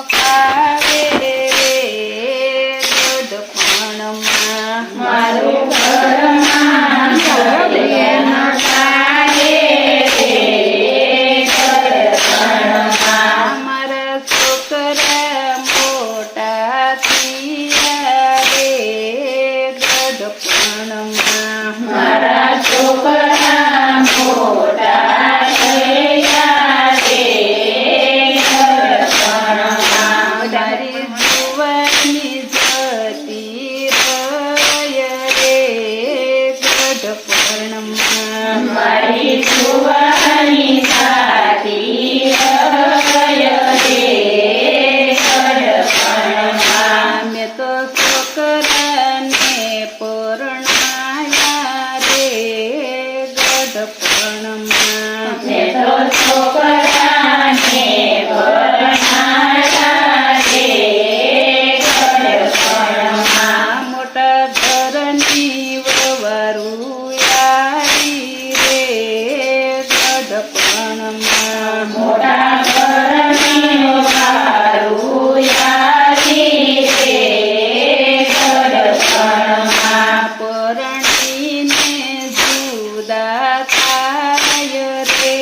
ફાવે રે ગઢપણમાં મારું ઘરમાં ઘરે ન થાય રે ગઢપણમાં. અમારા છોકરા મોટા થયા રે ગઢપણમાં મારા છોકરા મોટા થયા રે ગઢપણમાં. તારી જુવાની જતી રય રે ગઢપણમાં મારી જુવાની સાથી રય રે ગઢપણમાં. મેં તો છોકરાને પરણાયા રે ગઢપણમાં મેં તો છોકરાને પરણાયા રે ગઢપણમાં. મોટા ઘરની વવારું આવી રે ગઢપણમાં મોટા ઘરની વારું યારી રે ગઢપણમાં. પરણીને જુદા થાય રે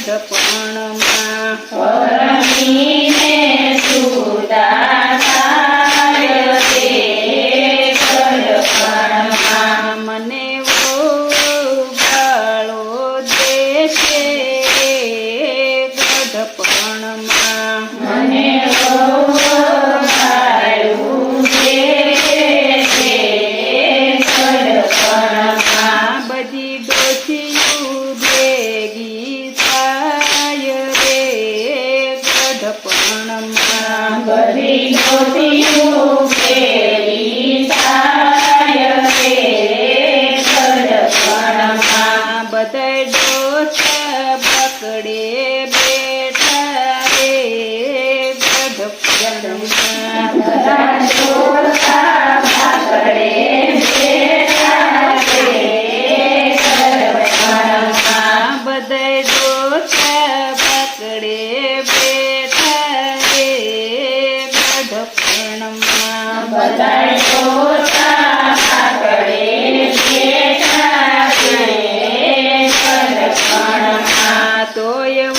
ગઢપણમાં પરણીને જુદા થાય રે ગઢપણમાં. મને ગાળો દેશે રે ગઢપણમાં મને વહુવાયું છે ગઢપણમાં. બધી ડોસીયું ભેગી થાય રે ગઢપણમાં બધી ડોસીઓ ભેગી થાય રે ગઢપણમાં. બધા ડોસા બકડે બેઠા રે ગઢપણમાં બધા ડોસા ભાકડે બેઠા રે ગઢપણમાં. બધા ડોસા બકડે બેઠા રે ગઢપણમાં બધા ડોસા ભાકડે બેઠા રે ગઢપણમાં. તોય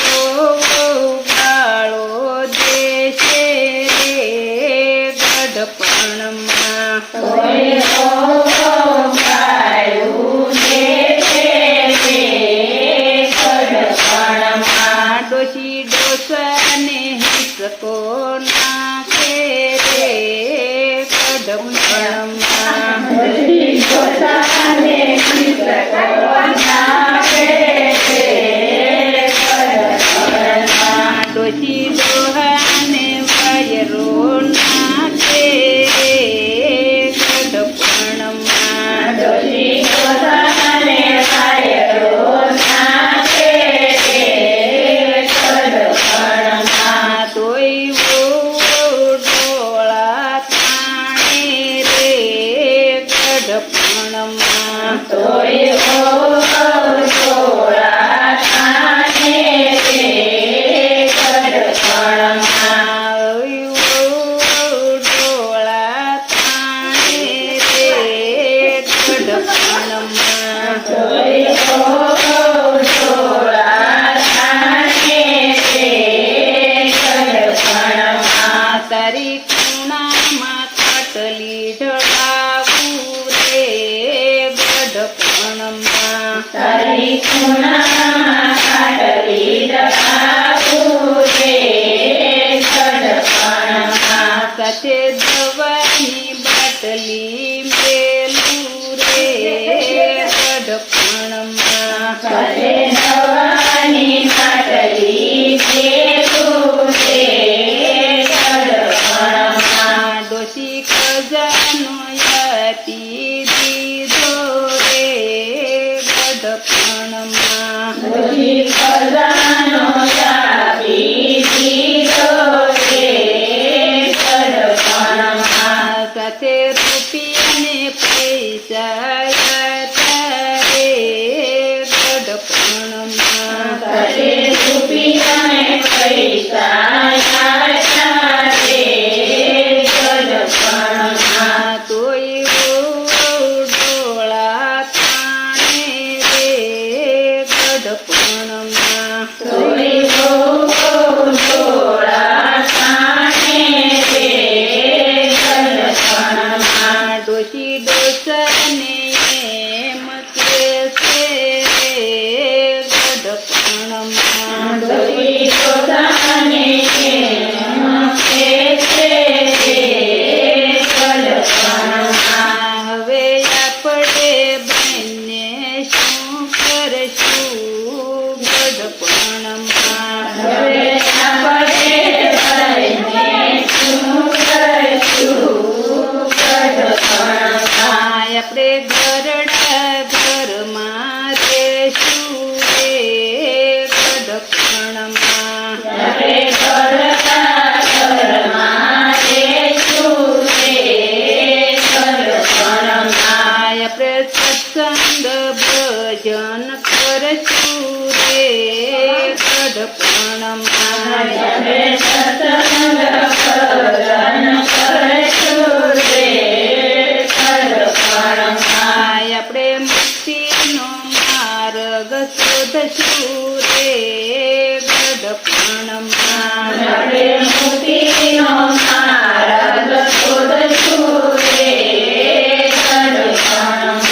ગાળો દેશે રે ગઢપણમાં કોઈ વહુવાયું છે રે ગઢપણમાં. ડોશી ડોસાને હિસકો નાખે રે ગઢપણમાં બધી ડોસાને હિસકો નાખે રે ગઢપણમાં. ડોશી ડોહાને વાયરો નાખે રે ગઢપણમાં ડોશી ડોસાને વાયરો નાખે રે ગઢપણમાં. તોય ગઢપણમાં તમે સત્સંગ ભજન કરશું રે ગઢપણમાં. આપણે મુક્તિનો માર્ગ શોધશું રે ગઢપણમાં આપણે મુક્તિનો માર્ગ શોધશું રે ગઢપણમાં.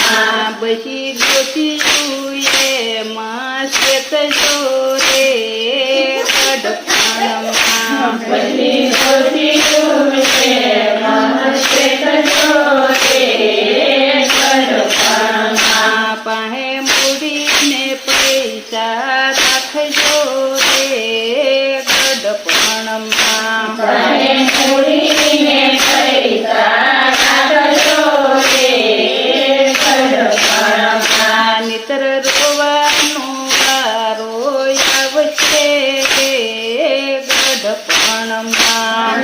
બસી ગોતીયું એમાં શેતજો રે ગઢપણમાં પછી ગોતીયું છે મહત્વે થજો રે ગઢપણમાં. પાસે મૂડીને પૈસા રાખજો રે ગઢપણમાં તમે મૂડીને પૈસા રાખજો રે ગઢપણમાં. નિતર રોવાનો વારો આવશે રે ગઢપણમાં